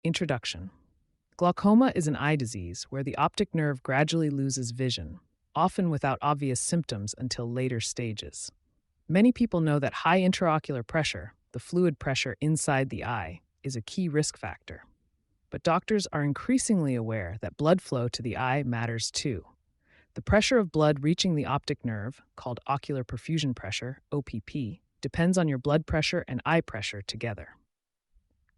Introduction. Glaucoma is an eye disease where the optic nerve gradually loses vision, often without obvious symptoms until later stages. Many people know that high intraocular pressure, the fluid pressure inside the eye, is a key risk factor. But doctors are increasingly aware that blood flow to the eye matters too. The pressure of blood reaching the optic nerve, called ocular perfusion pressure, OPP, depends on your blood pressure and eye pressure together.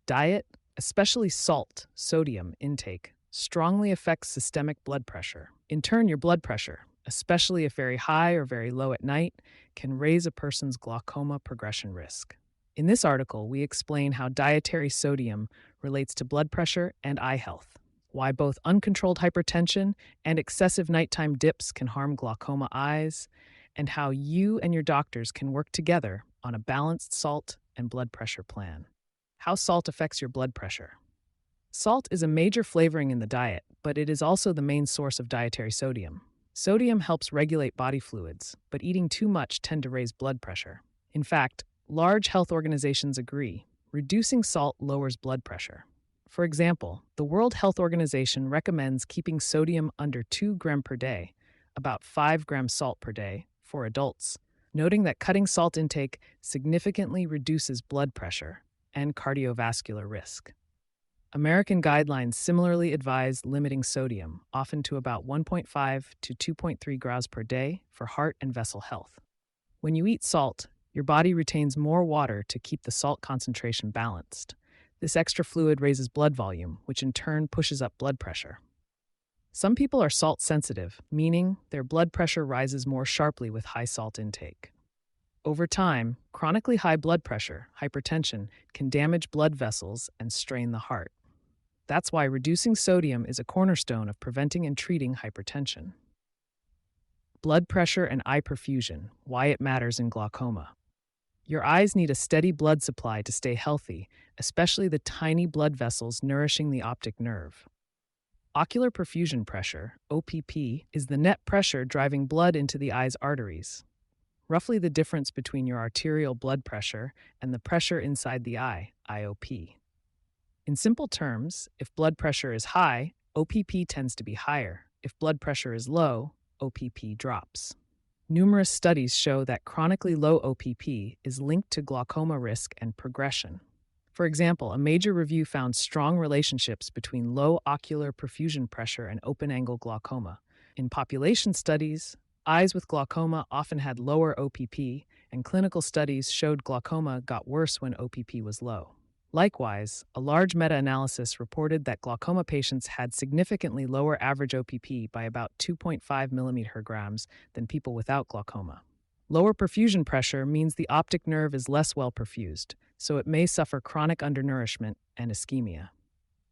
Diet, especially salt, sodium intake, strongly affects systemic blood pressure. In turn, your blood pressure, especially if very high or very low at night, can raise a person's glaucoma progression risk. In this article, we explain how dietary sodium relates to blood pressure and eye health, why both uncontrolled hypertension and excessive nighttime dips can harm glaucoma eyes, and how you and your doctors can work together on a balanced salt and blood pressure plan. How salt affects your blood pressure. Salt is a major flavoring in the diet, but it is also the main source of dietary sodium. Sodium helps regulate body fluids, but eating too much tends to raise blood pressure. In fact, large health organizations agree, reducing salt lowers blood pressure. For example, the World Health Organization recommends keeping sodium under 2 grams per day, about 5 grams salt per day, for adults, noting that cutting salt intake significantly reduces blood pressure and cardiovascular risk. American guidelines similarly advise limiting sodium, often to about 1.5 to 2.3 grams per day for heart and vessel health. When you eat salt, your body retains more water to keep the salt concentration balanced. This extra fluid raises blood volume, which in turn pushes up blood pressure. Some people are salt sensitive, meaning their blood pressure rises more sharply with high salt intake. Over time, chronically high blood pressure, hypertension, can damage blood vessels and strain the heart. That's why reducing sodium is a cornerstone of preventing and treating hypertension. Blood pressure and eye perfusion, why it matters in glaucoma. Your eyes need a steady blood supply to stay healthy, especially the tiny blood vessels nourishing the optic nerve. Ocular perfusion pressure, OPP, is the net pressure driving blood into the eye's arteries, roughly the difference between your arterial blood pressure and the pressure inside the eye, IOP. In simple terms, if blood pressure is high, OPP tends to be higher. If blood pressure is low, OPP drops. Numerous studies show that chronically low OPP is linked to glaucoma risk and progression. For example, a major review found strong relationships between low ocular perfusion pressure and open-angle glaucoma. In population studies, eyes with glaucoma often had lower OPP, and clinical studies showed glaucoma got worse when OPP was low. Likewise, a large meta-analysis reported that glaucoma patients had significantly lower average OPP by about 2.5 mmHg than people without glaucoma. Lower perfusion pressure means the optic nerve is less well perfused, so it may suffer chronic undernourishment and ischemia.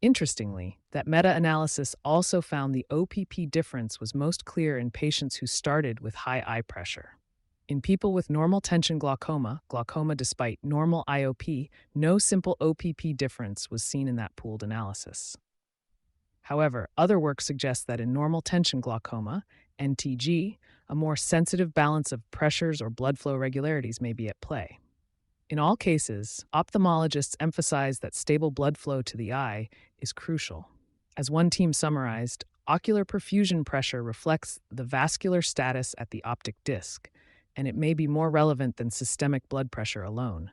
Interestingly, that meta-analysis also found the OPP difference was most clear in patients who started with high eye pressure. In people with normal tension glaucoma despite normal IOP, no simple OPP difference was seen in that pooled analysis. However, other work suggests that in normal tension glaucoma, NTG, a more sensitive balance of pressures or blood flow regularities may be at play. In all cases, ophthalmologists emphasize that stable blood flow to the eye is crucial. As one team summarized, ocular perfusion pressure reflects the vascular status at the optic disc, and it may be more relevant than systemic blood pressure alone.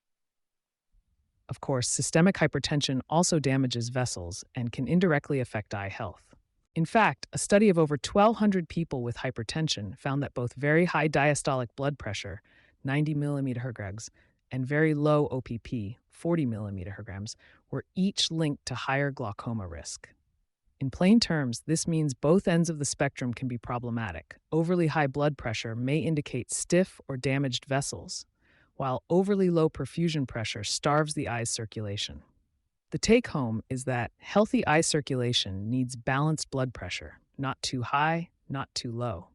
Of course, systemic hypertension also damages vessels and can indirectly affect eye health. In fact, a study of over 1,200 people with hypertension found that both very high diastolic blood pressure, 90 mmHg, and very low OPP, 40 mmHg, were each linked to higher glaucoma risk. In plain terms, this means both ends of the spectrum can be problematic. Overly high blood pressure may indicate stiff or damaged vessels, while overly low perfusion pressure starves the eye's circulation. The take-home is that healthy eye circulation needs balanced blood pressure, not too high, not too low.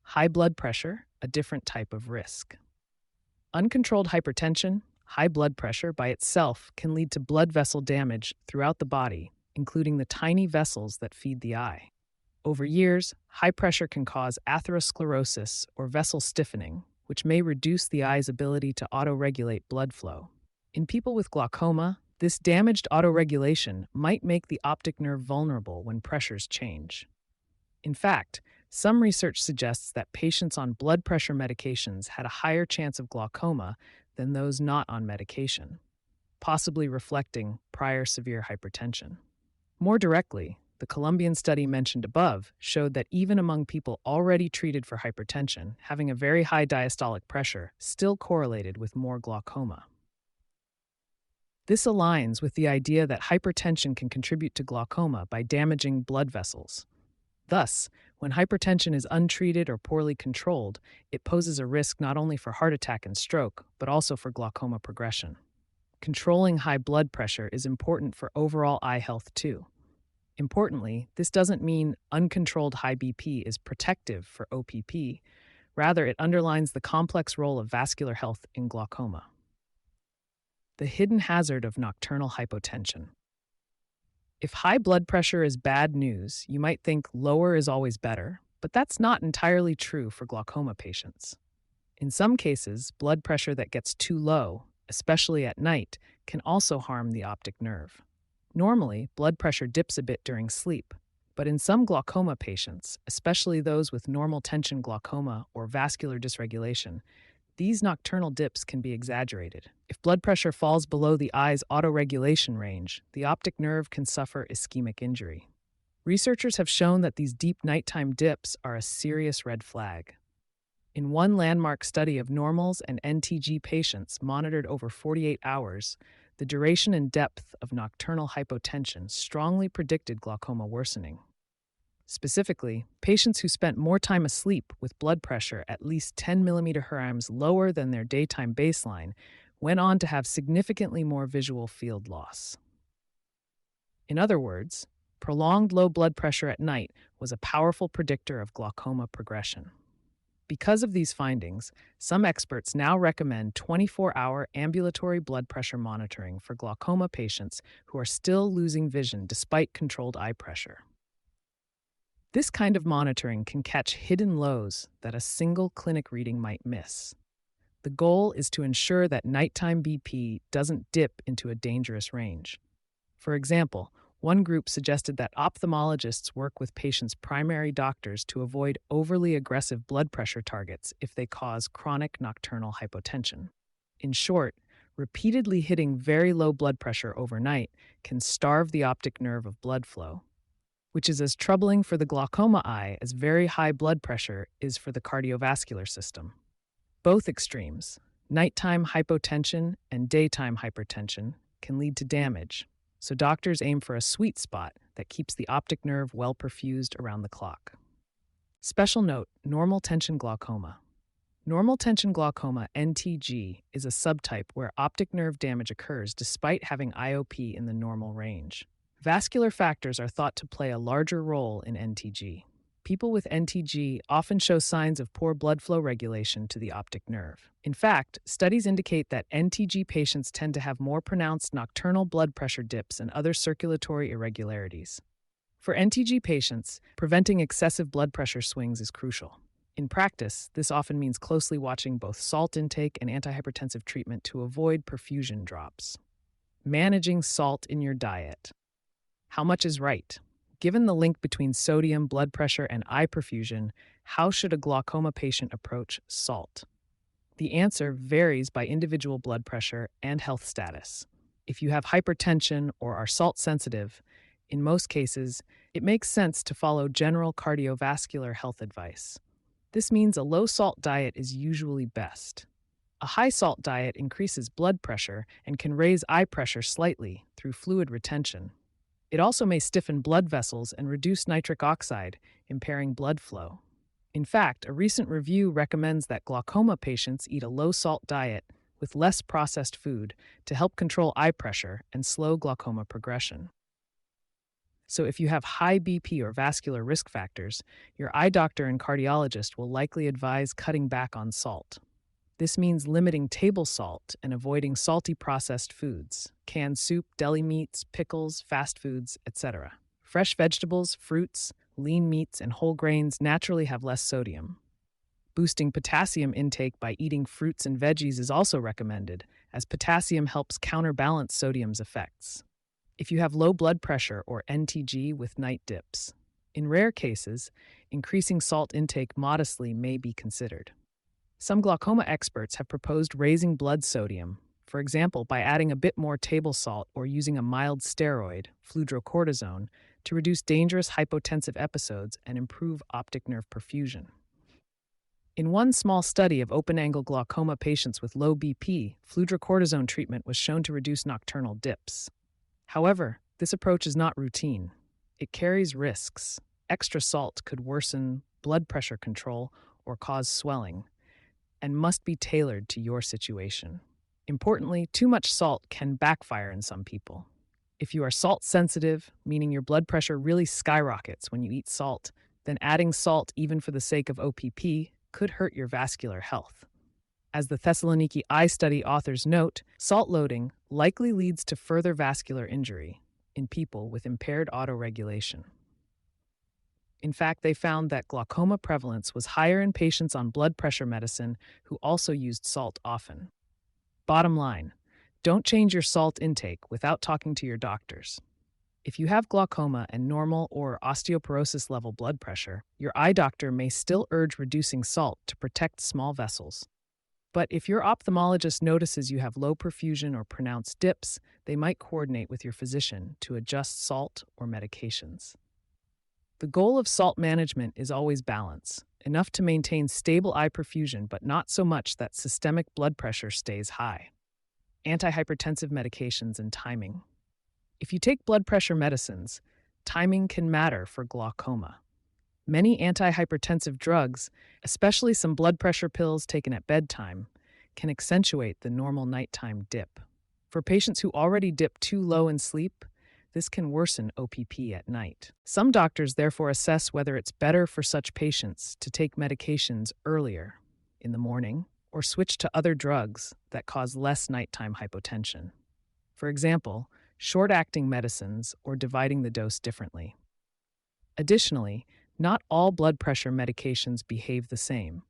High blood pressure, a different type of risk. Uncontrolled hypertension, high blood pressure by itself can lead to blood vessel damage throughout the body, including the tiny vessels that feed the eye. Over years, high pressure can cause atherosclerosis or vessel stiffening, which may reduce the eye's ability to auto-regulate blood flow. In people with glaucoma, This damaged autoregulation might make the optic nerve vulnerable when pressures change. In fact, some research suggests that patients on blood pressure medications had a higher chance of glaucoma than those not on medication, possibly reflecting prior severe hypertension. More directly, the Colombian study mentioned above showed that even among people already treated for hypertension, having a very high diastolic pressure still correlated with more glaucoma. This aligns with the idea that hypertension can contribute to glaucoma by damaging blood vessels. Thus, when hypertension is untreated or poorly controlled, it poses a risk not only for heart attack and stroke, but also for glaucoma progression. Controlling high blood pressure is important for overall eye health too. Importantly, this doesn't mean uncontrolled high BP is protective for OPP. Rather, it underlines the complex role of vascular health in glaucoma. The hidden hazard of nocturnal hypotension. If high blood pressure is bad news, you might think lower is always better, but that's not entirely true for glaucoma patients. In some cases, blood pressure that gets too low, especially at night, can also harm the optic nerve. Normally, blood pressure dips a bit during sleep, but in some glaucoma patients, especially those with normal tension glaucoma or vascular dysregulation, these nocturnal dips can be exaggerated. If blood pressure falls below the eye's autoregulation range, the optic nerve can suffer ischemic injury. Researchers have shown that these deep nighttime dips are a serious red flag. In one landmark study of normals and NTG patients monitored over 48 hours, the duration and depth of nocturnal hypotension strongly predicted glaucoma worsening. Specifically, patients who spent more time asleep with blood pressure at least 10 mmHg lower than their daytime baseline went on to have significantly more visual field loss. In other words, prolonged low blood pressure at night was a powerful predictor of glaucoma progression. Because of these findings, some experts now recommend 24-hour ambulatory blood pressure monitoring for glaucoma patients who are still losing vision despite controlled eye pressure. This kind of monitoring can catch hidden lows that a single clinic reading might miss. The goal is to ensure that nighttime BP doesn't dip into a dangerous range. For example, one group suggested that ophthalmologists work with patients' primary doctors to avoid overly aggressive blood pressure targets if they cause chronic nocturnal hypotension. In short, repeatedly hitting very low blood pressure overnight can starve the optic nerve of blood flow, which is as troubling for the glaucoma eye as very high blood pressure is for the cardiovascular system. Both extremes, nighttime hypotension and daytime hypertension, can lead to damage, so doctors aim for a sweet spot that keeps the optic nerve well perfused around the clock. Special note, normal tension glaucoma. Normal tension glaucoma, NTG, is a subtype where optic nerve damage occurs despite having IOP in the normal range. Vascular factors are thought to play a larger role in NTG. People with NTG often show signs of poor blood flow regulation to the optic nerve. In fact, studies indicate that NTG patients tend to have more pronounced nocturnal blood pressure dips and other circulatory irregularities. For NTG patients, preventing excessive blood pressure swings is crucial. In practice, this often means closely watching both salt intake and antihypertensive treatment to avoid perfusion drops. Managing salt in your diet. How much is right? Given the link between sodium, blood pressure, and eye perfusion, how should a glaucoma patient approach salt? The answer varies by individual blood pressure and health status. If you have hypertension or are salt sensitive, in most cases, it makes sense to follow general cardiovascular health advice. This means a low salt diet is usually best. A high salt diet increases blood pressure and can raise eye pressure slightly through fluid retention. It also may stiffen blood vessels and reduce nitric oxide, impairing blood flow. In fact, a recent review recommends that glaucoma patients eat a low-salt diet with less processed food to help control eye pressure and slow glaucoma progression. So if you have high BP or vascular risk factors, your eye doctor and cardiologist will likely advise cutting back on salt. This means limiting table salt and avoiding salty processed foods, canned soup, deli meats, pickles, fast foods, etc. Fresh vegetables, fruits, lean meats, and whole grains naturally have less sodium. Boosting potassium intake by eating fruits and veggies is also recommended, as potassium helps counterbalance sodium's effects. If you have low blood pressure or NTG with night dips, in rare cases, increasing salt intake modestly may be considered. Some glaucoma experts have proposed raising blood sodium, for example, by adding a bit more table salt or using a mild steroid, fludrocortisone, to reduce dangerous hypotensive episodes and improve optic nerve perfusion. In one small study of open-angle glaucoma patients with low BP, fludrocortisone treatment was shown to reduce nocturnal dips. However, this approach is not routine. It carries risks. Extra salt could worsen blood pressure control or cause swelling, and must be tailored to your situation. Importantly, too much salt can backfire in some people. If you are salt sensitive, meaning your blood pressure really skyrockets when you eat salt, then adding salt even for the sake of OPP could hurt your vascular health. As the Thessaloniki Eye Study authors note, salt loading likely leads to further vascular injury in people with impaired autoregulation. In fact, they found that glaucoma prevalence was higher in patients on blood pressure medicine who also used salt often. Bottom line, don't change your salt intake without talking to your doctors. If you have glaucoma and normal or osteoporosis level blood pressure, your eye doctor may still urge reducing salt to protect small vessels. But if your ophthalmologist notices you have low perfusion or pronounced dips, they might coordinate with your physician to adjust salt or medications. The goal of salt management is always balance, enough to maintain stable eye perfusion but not so much that systemic blood pressure stays high. Antihypertensive medications and timing. If you take blood pressure medicines, timing can matter for glaucoma. Many antihypertensive drugs, especially some blood pressure pills taken at bedtime, can accentuate the normal nighttime dip. For patients who already dip too low in sleep, this can worsen OPP at night. Some doctors therefore assess whether it's better for such patients to take medications earlier, in the morning, or switch to other drugs that cause less nighttime hypotension. For example, short-acting medicines or dividing the dose differently. Additionally, not all blood pressure medications behave the same.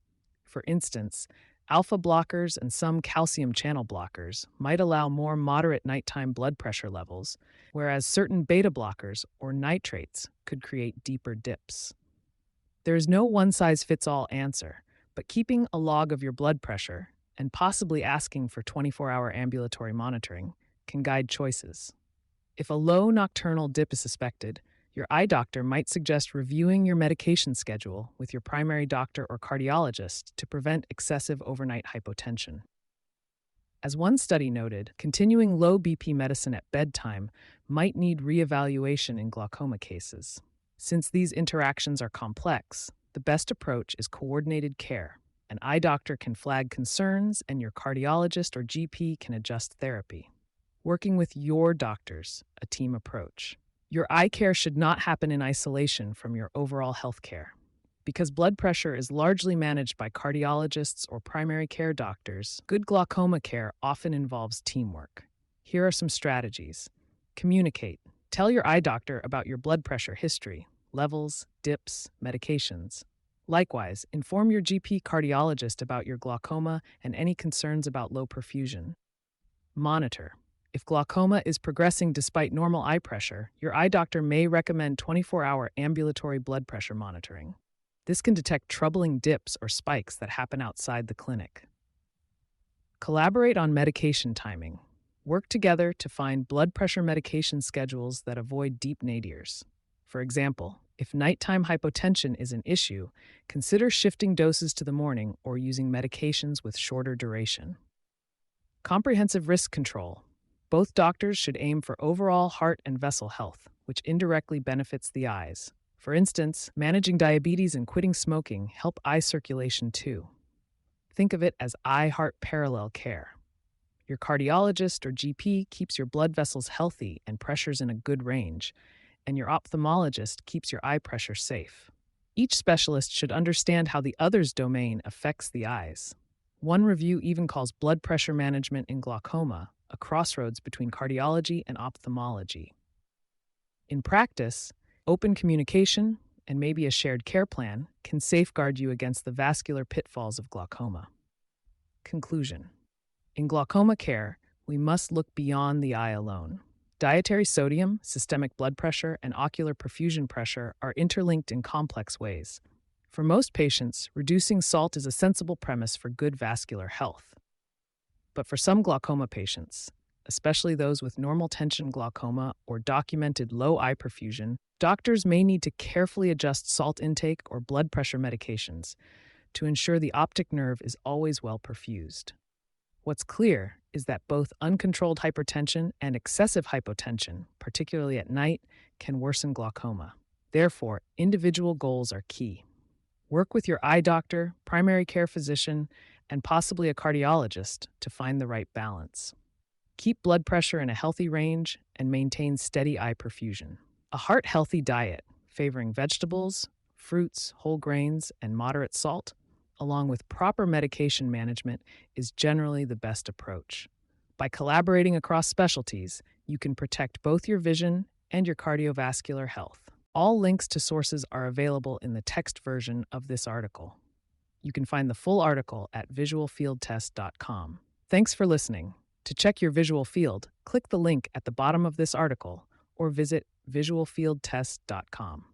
For instance, alpha blockers and some calcium channel blockers might allow more moderate nighttime blood pressure levels, whereas certain beta blockers or nitrates could create deeper dips. There is no one-size-fits-all answer, but keeping a log of your blood pressure and possibly asking for 24-hour ambulatory monitoring can guide choices. If a low nocturnal dip is suspected, your eye doctor might suggest reviewing your medication schedule with your primary doctor or cardiologist to prevent excessive overnight hypotension. As one study noted, continuing low BP medicine at bedtime might need reevaluation in glaucoma cases. Since these interactions are complex, the best approach is coordinated care. An eye doctor can flag concerns, and your cardiologist or GP can adjust therapy. Working with your doctors, a team approach. Your eye care should not happen in isolation from your overall health care. Because blood pressure is largely managed by cardiologists or primary care doctors, good glaucoma care often involves teamwork. Here are some strategies. Communicate. Tell your eye doctor about your blood pressure history, levels, dips, medications. Likewise, inform your GP cardiologist about your glaucoma and any concerns about low perfusion. Monitor. If glaucoma is progressing despite normal eye pressure, your eye doctor may recommend 24-hour ambulatory blood pressure monitoring. This can detect troubling dips or spikes that happen outside the clinic. Collaborate on medication timing. Work together to find blood pressure medication schedules that avoid deep nadirs. For example, if nighttime hypotension is an issue, consider shifting doses to the morning or using medications with shorter duration. Comprehensive risk control. Both doctors should aim for overall heart and vessel health, which indirectly benefits the eyes. For instance, managing diabetes and quitting smoking help eye circulation too. Think of it as eye-heart parallel care. Your cardiologist or GP keeps your blood vessels healthy and pressures in a good range, and your ophthalmologist keeps your eye pressure safe. Each specialist should understand how the other's domain affects the eyes. One review even calls blood pressure management in glaucoma a crossroads between cardiology and ophthalmology. In practice, open communication and maybe a shared care plan can safeguard you against the vascular pitfalls of glaucoma. Conclusion. In glaucoma care, we must look beyond the eye alone. Dietary sodium, systemic blood pressure, and ocular perfusion pressure are interlinked in complex ways. For most patients, reducing salt is a sensible premise for good vascular health. But for some glaucoma patients, especially those with normal tension glaucoma or documented low eye perfusion, doctors may need to carefully adjust salt intake or blood pressure medications to ensure the optic nerve is always well perfused. What's clear is that both uncontrolled hypertension and excessive hypotension, particularly at night, can worsen glaucoma. Therefore, individual goals are key. Work with your eye doctor, primary care physician, and possibly a cardiologist to find the right balance. Keep blood pressure in a healthy range and maintain steady eye perfusion. A heart-healthy diet, favoring vegetables, fruits, whole grains, and moderate salt, along with proper medication management, is generally the best approach. By collaborating across specialties, you can protect both your vision and your cardiovascular health. All links to sources are available in the text version of this article. You can find the full article at visualfieldtest.com. Thanks for listening. To check your visual field, click the link at the bottom of this article or visit visualfieldtest.com.